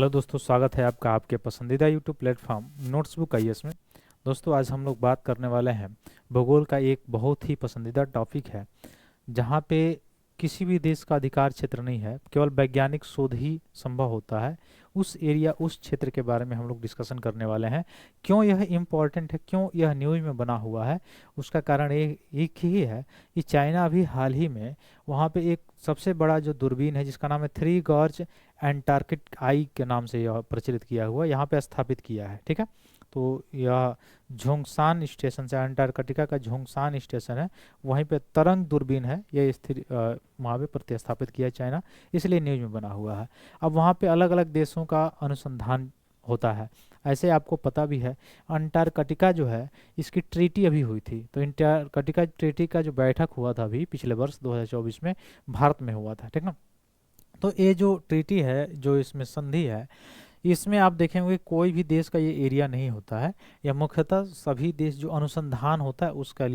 Hello दोस्तों, स्वागत है आपका आपके पसंदीदा यूट्यूब प्लेटफॉर्म नोट्सबुक आईएएस में। दोस्तों, आज हम लोग बात करने वाले हैं भूगोल का एक बहुत ही पसंदीदा टॉपिक है, जहाँ पे किसी भी देश का अधिकार क्षेत्र नहीं है, केवल वैज्ञानिक शोध ही संभव होता है। उस एरिया उस क्षेत्र के बारे में हम लोग डिस्कशन करने वाले हैं। क्यों यह इम्पोर्टेंट है, क्यों यह न्यूज़ में बना हुआ है, उसका कारण एक ही है कि चाइना अभी हाल ही में वहाँ पे एक सबसे बड़ा जो दूरबीन है जिसका नाम है 3 गॉर्ज एंटार्क्टिक आई के नाम से यह प्रचलित किया हुआ यहाँ पे स्थापित किया है। ठीक है, तो यह झोंगसान स्टेशन से, अंटार्कटिका का झोंगसान स्टेशन है, वहीं पे तरंग दूरबीन है, ये स्थिर वहाँ पे प्रतिस्थापित किया है चाइना, इसलिए न्यूज में बना हुआ है। अब वहाँ पे अलग अलग देशों का अनुसंधान होता है। ऐसे आपको पता भी है, अंटार्कटिका जो है इसकी ट्रीटी अभी हुई थी, तो अंटार्कटिका ट्रीटी का जो बैठक हुआ था अभी पिछले वर्ष 2024 में भारत में हुआ था। ठीक ना, तो ये जो ट्रीटी है, जो इसमें संधि है, इसमें आप देखेंगे कोई भी देश का ये एरिया नहीं होता है। यह मुख्यतः सभी देश जो अनुसंधान होता है उसके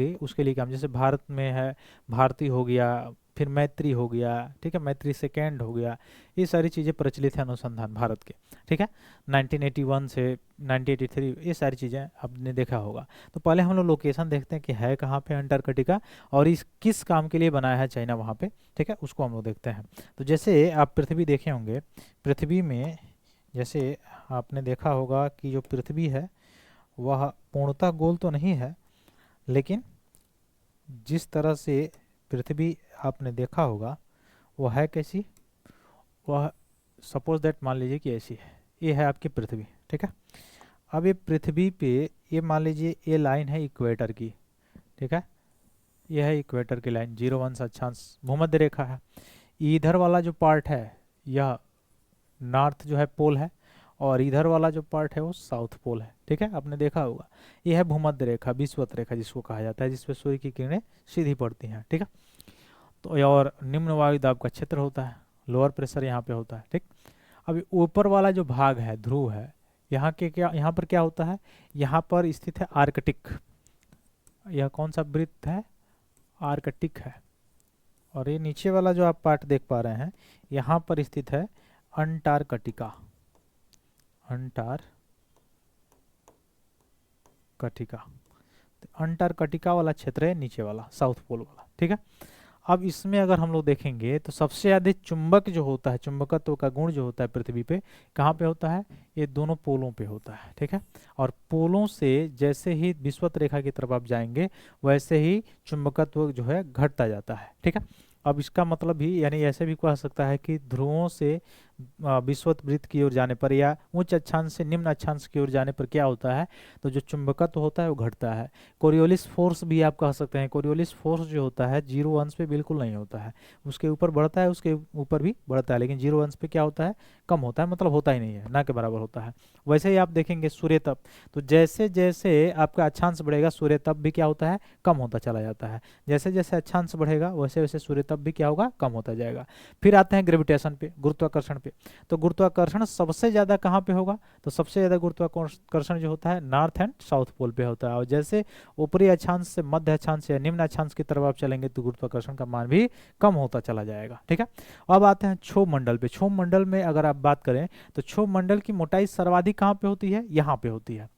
लिए काम, जैसे भारत में है भारती हो गया, फिर मैत्री हो गया, ठीक है, मैत्री सेकेंड हो गया, ये सारी चीज़ें प्रचलित है अनुसंधान भारत के। ठीक है, 1981 से 1983 ये सारी चीज़ें आपने देखा होगा। तो पहले हम लोग लोकेशन देखते हैं कि है कहाँ पे अंटार्कटिका और इस किस काम के लिए बनाया है चाइना वहाँ पे। ठीक है, उसको हम लोग देखते हैं। तो जैसे आप पृथ्वी देखे होंगे, पृथ्वी में जैसे आपने देखा होगा कि जो पृथ्वी है वह पूर्णतः गोल तो नहीं है, लेकिन जिस तरह से पृथ्वी आपने देखा होगा वह है कैसी, वह सपोज दैट मान लीजिए कि ऐसी है, ये है आपकी पृथ्वी। ठीक है, अब ये पृथ्वी पे ये मान लीजिए ये लाइन है इक्वेटर की। ठीक है, ये है इक्वेटर की लाइन, 0 1 अक्षांश भूमध्य रेखा है। इधर वाला जो पार्ट है यह नॉर्थ जो है पोल है, और इधर वाला जो पार्ट है वो साउथ पोल है। ठीक है, आपने देखा होगा, यह है भूमध्य रेखा, विषुवत रेखा जिसको कहा जाता है, जिसपे सूर्य की किरणें सीधी पड़ती हैं। ठीक है, तो और निम्न वायु दाब का क्षेत्र होता है, लोअर प्रेशर यहाँ पे होता है। ठीक, अभी ऊपर वाला जो भाग है, ध्रुव है, यहाँ पर क्या होता है, यहाँ पर स्थित है आर्कटिक। यह कौन सा वृत्त है, आर्कटिक है। और ये नीचे वाला जो आप पार्ट देख पा रहे हैं, यहाँ पर स्थित है अंटार्कटिका। अंटार्कटिका वाला क्षेत्र है नीचे वाला, साउथ पोल वाला। ठीक है, अब इसमें अगर हम लोग देखेंगे तो सबसे ज्यादा चुंबक जो होता है, चुंबकत्व का गुण जो होता है पृथ्वी पे, कहाँ पे होता है, ये दोनों पोलों पे होता है। ठीक है, और पोलों से जैसे ही विषुवत रेखा की तरफ आप जाएंगे वैसे ही चुंबकत्व जो है घटता जाता है। ठीक है, अब इसका मतलब भी यानी ऐसे भी कह सकता है कि ध्रुवों से विषुवत वृत्त की ओर जाने पर या उच्च अक्षांश से निम्न अक्षांश की ओर जाने पर क्या होता है, तो जो चुंबकत्व होता है वो घटता है। कोरियोलिस फोर्स भी आप कह सकते हैं। कोरियोलिस फोर्स जो होता है 0 अंश पे बिल्कुल नहीं होता है, उसके ऊपर बढ़ता है, उसके ऊपर भी बढ़ता है, लेकिन 0 अंश पे क्या होता है, कम होता है, मतलब होता ही नहीं है, ना के बराबर होता है। वैसे ही आप देखेंगे सूर्य तप, तो जैसे जैसे आपका अक्षांश बढ़ेगा सूर्य तप भी क्या होता है, कम होता चला जाता है। जैसे जैसे अक्षांश बढ़ेगा वैसे वैसे सूर्य तप भी क्या होगा, कम होता जाएगा। फिर आते हैं ग्रेविटेशन पे, गुरुत्वाकर्षण पे। तो गुरुत्वाकर्षण सबसे ज्यादा कहाँ पे होगा, तो सबसे ज्यादा गुरुत्वाकर्षण जो होता है नॉर्थ एंड साउथ पोल पे होता है। और जैसे ऊपरी अक्षांश से मध्य अक्षांश या निम्न अक्षांश की तरफ आप चलेंगे तो गुरुत्वाकर्षण का मान भी कम होता चला जाएगा। ठीक है, अब आते हैं क्षोभ मंडल पे। क्षोभ मंडल में अगर आप बात करें तो क्षोभ मंडल की मोटाई सर्वाधिक कहाँ पे होती है, यहाँ पे होती है।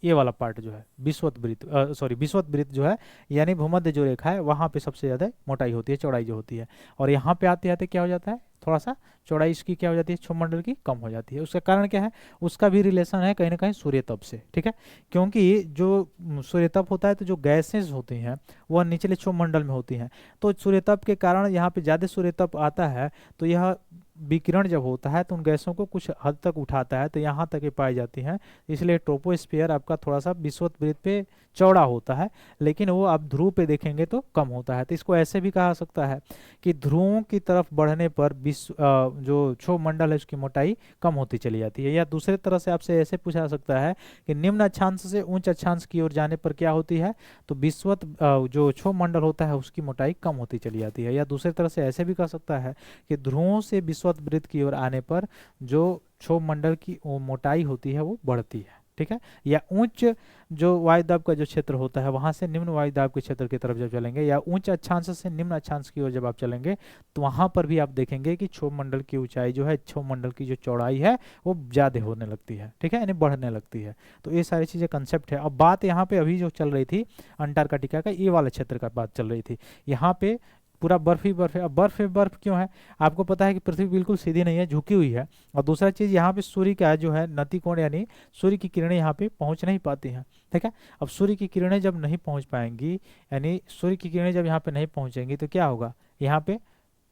ये वाला पार्ट जो है विषुवत वृत्त, सॉरी विषुवत वृत्त जो है यानी भूमध्य जो रेखा है, वहां पे सबसे ज्यादा मोटाई होती है, चौड़ाई जो होती है। और यहाँ पे आते आते क्या हो जाता है, थोड़ा सा चौड़ाई इसकी क्या हो जाती है, क्षोभमंडल की कम हो जाती है। उसका कारण क्या है, उसका भी रिलेशन है कहीं ना कहीं सूर्य तप से। ठीक है, क्योंकि जो सूर्य तप होता है तो जो गैसेज होती हैं वह निचले क्षोभमंडल में होती हैं, तो सूर्य तप के कारण यहाँ पे ज्यादा सूर्य तप आता है, तो यह विकिरण जब होता है तो उन गैसों को कुछ हद तक उठाता है, तो यहाँ तक ये पाई जाती हैं। इसलिए ट्रोपोस्फियर आपका थोड़ा सा विषुवत वृत्त पे चौड़ा होता है, लेकिन वो आप ध्रुव पे देखेंगे तो कम होता है। तो इसको ऐसे भी कहा सकता है कि ध्रुवों की तरफ बढ़ने पर जो क्षोभ मंडल है उसकी मोटाई कम होती चली जाती है। या दूसरे तरह से आपसे ऐसे पूछा सकता है कि निम्न अक्षांश से उच्च अक्षांश की ओर जाने पर क्या होती है, तो विषुवत जो क्षोभ मंडल होता है उसकी मोटाई कम होती चली जाती है। या दूसरे तरह से ऐसे भी कह सकता है कि ध्रुवों से विषुवत वृत्त की ओर आने पर जो क्षोभ मंडल की मोटाई होती है वो बढ़ती है। ठीक है। या उच्च जो वायुदाब का जो क्षेत्र होता है वहां से निम्न वायुदाब के क्षेत्र की तरफ जब चलेंगे, या उच्च अक्षांश से निम्न अक्षांश की ओर जब आप चलेंगे, तो वहां पर भी आप देखेंगे कि क्षोभ मंडल की ऊंचाई जो है, क्षोभ मंडल की जो चौड़ाई है वो ज्यादा होने लगती है, ठीक है, यानी बढ़ने लगती है। तो ये सारी चीजें कंसेप्ट है। अब बात यहाँ पे अभी जो चल रही थी अंटार्कटिका का, ये वाले क्षेत्र का बात चल रही थी। यहाँ पे पूरा बर्फ ही बर्फ है। अब बर्फ है, बर्फ क्यों है? आपको पता है कि पृथ्वी बिल्कुल सीधी नहीं है, झुकी हुई है। और दूसरा चीज, यहाँ पे सूर्य का जो है नतिकोण, यानी सूर्य की किरणें यहाँ पे पहुंच नहीं पाती हैं, ठीक है। अब सूर्य की किरणें जब नहीं पहुंच पाएंगी, यानी सूर्य की किरणें जब यहाँ पे नहीं पहुंचेंगी, तो क्या होगा? यहाँ पे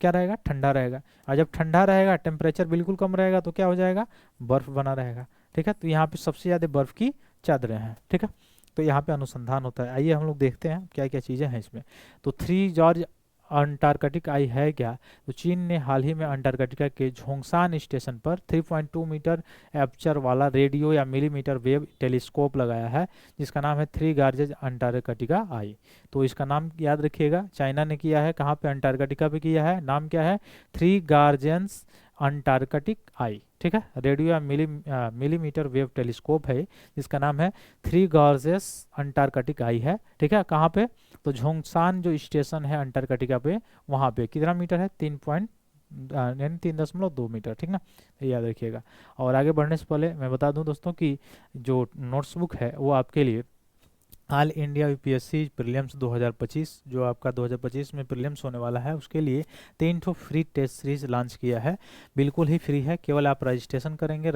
क्या रहेगा? ठंडा रहेगा। और जब ठंडा रहेगा, टेम्परेचर बिल्कुल कम रहेगा, तो क्या हो जाएगा? बर्फ बना रहेगा, ठीक है। तो यहाँ पे सबसे ज्यादा बर्फ की चादरें हैं, ठीक है। तो यहाँ पे अनुसंधान होता है। आइए हम लोग देखते हैं क्या क्या चीजें हैं इसमें। तो थ्री जॉर्ज अंटार्कटिक आई है क्या? तो चीन ने हाल ही में अंटार्कटिका के झोंगसान स्टेशन पर 3.2 मीटर एपर्चर वाला रेडियो या मिलीमीटर वेव टेलीस्कोप लगाया है, जिसका नाम है थ्री गार्जेज अंटार्कटिका आई। तो इसका नाम याद रखिएगा, चाइना ने किया है, कहाँ पे? अंटार्कटिका पे किया है। नाम क्या है? थ्री गार्जेंस अंटार्कटिक आई, ठीक है। रेडियो या मिलीमीटर वेव टेलीस्कोप है, जिसका नाम है थ्री गार्जेस अंटार्कटिक आई है, ठीक है। कहाँ पे? तो झोंगसान जो स्टेशन है अंटार्कटिका पे, वहां पे कितना मीटर है? 3.2 मीटर, ठीक ना। ये याद रखिएगा। और आगे बढ़ने से पहले मैं बता दूं दोस्तों कि जो नोट्सबुक है वो आपके लिए ऑल इंडिया यूपीएससी प्रीलिम्स 2025, जो आपका 2025 में प्रीलिम्स होने वाला है, उसके लिए 3 फ्री टेस्ट सीरीज लॉन्च किया है। बिल्कुल ही फ्री है, केवल आप रजिस्ट्रेशन करेंगे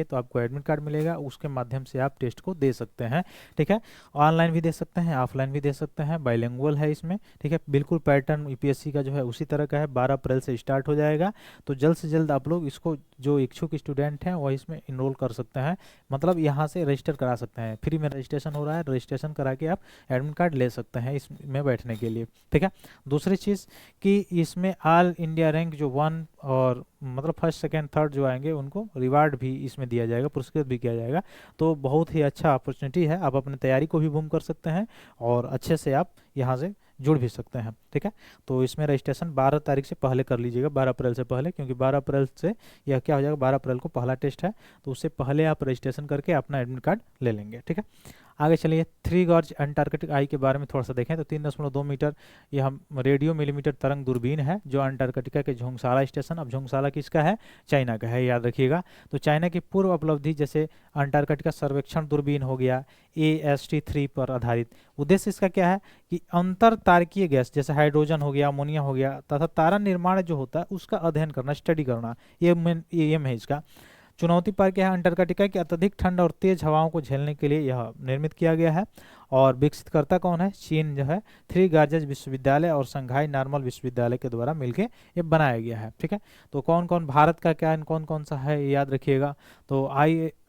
तो आपको एडमिट कार्ड मिलेगा, उसके माध्यम से आप टेस्ट को दे सकते हैं, ठीक है। ऑनलाइन भी दे सकते हैं, ऑफलाइन भी दे सकते हैं, बाइलिंगुअल है इसमें, ठीक है। बिल्कुल पैटर्न यूपीएससी का जो है उसी तरह का है। 12 अप्रैल से स्टार्ट हो जाएगा। तो जल्द से जल्द आप लोग इसको, जो इच्छुक स्टूडेंट हैं, वह इसमें इनरोल कर सकते हैं, मतलब यहाँ से रजिस्टर करा सकते हैं। फ्री में रजिस्ट्रेशन हो रहा है, रजिस्ट्रेशन करा के आप एडमिट कार्ड ले सकते हैं इसमें बैठने के लिए, ठीक है। दूसरी चीज़ कि इसमें ऑल इंडिया रैंक जो 1 और मतलब फर्स्ट सेकंड थर्ड जो आएंगे उनको रिवार्ड भी इसमें दिया जाएगा, पुरस्कृत भी किया जाएगा। तो बहुत ही अच्छा अपॉर्चुनिटी है, आप अपनी तैयारी को भी बूम कर सकते हैं और अच्छे से आप यहाँ से जुड़ भी सकते हैं, ठीक है। तो इसमें रजिस्ट्रेशन 12 तारीख से पहले कर लीजिएगा, 12 अप्रैल से पहले, क्योंकि 12 अप्रैल से यह क्या हो जाएगा, 12 अप्रैल को पहला टेस्ट है, तो उससे पहले आप रजिस्ट्रेशन करके अपना एडमिट कार्ड ले लेंगे, ठीक है। आगे चलिए, थ्री गॉर्ज अंटार्कटिक आई के बारे में थोड़ा सा देखें। तो 3.2 मीटर यह रेडियो मिलीमीटर तरंग दूरबीन है, जो अंटार्कटिका के झोंगसाला स्टेशन, अब झोंगसाला किसका है? चाइना का है, याद रखिएगा। तो चाइना की पूर्व उपलब्धि जैसे अंटार्कटिका सर्वेक्षण दूरबीन हो गया, AST-3 पर आधारित। उद्देश्य इसका क्या है कि अंतर तारकीय गैस जैसे हाइड्रोजन हो गया, अमोनिया हो गया, तथा तारा निर्माण जो होता है उसका अध्ययन करना, स्टडी करना, ये एम है इसका। चुनौती पर क्या है? अंटार्कटिका की अत्यधिक ठंड और तेज हवाओं को झेलने के लिए यह निर्मित किया गया है। और विकसित करता कौन है? चीन जो है, थ्री गार्जेस विश्वविद्यालय और संघाई नॉर्मल विश्वविद्यालय के द्वारा मिलकर ये बनाया गया है, ठीक है। तो कौन कौन भारत का क्या कौन कौन सा है, ये याद रखिएगा। तो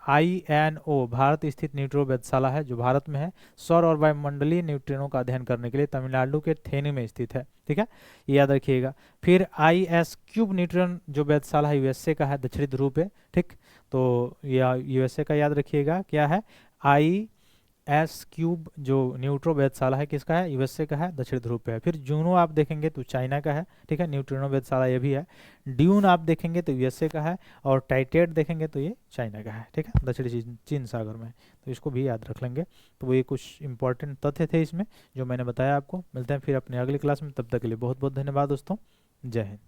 INO भारत स्थित न्यूट्रो वेधशाला है, जो भारत में है। सौर और वायुमंडलीय न्यूट्रिनो का अध्ययन करने के लिए तमिलनाडु के थेनी में स्थित है, ठीक है, ये याद रखिएगा। फिर IS-क्यूब न्यूट्रॉन जो वेधशाला है USA का है, दक्षिणी ध्रुव पे, ठीक। तो यह USA का याद रखिएगा, क्या है? IS-क्यूब जो न्यूट्रो वेधशाला है, किसका है? USA का है, दक्षिण ध्रुव पे है। फिर जूनो आप देखेंगे तो चाइना का है, ठीक है, न्यूट्रिनो वेधशाला ये भी है। ड्यून आप देखेंगे तो USA का है, और टाइटेट देखेंगे तो ये चाइना का है, ठीक है, दक्षिणी चीन सागर में। तो इसको भी याद रख लेंगे। तो ये कुछ इंपॉर्टेंट तथ्य थे इसमें जो मैंने बताया आपको। मिलते हैं फिर अपने अगली क्लास में, तब तक के लिए बहुत बहुत धन्यवाद दोस्तों। जय हिंद।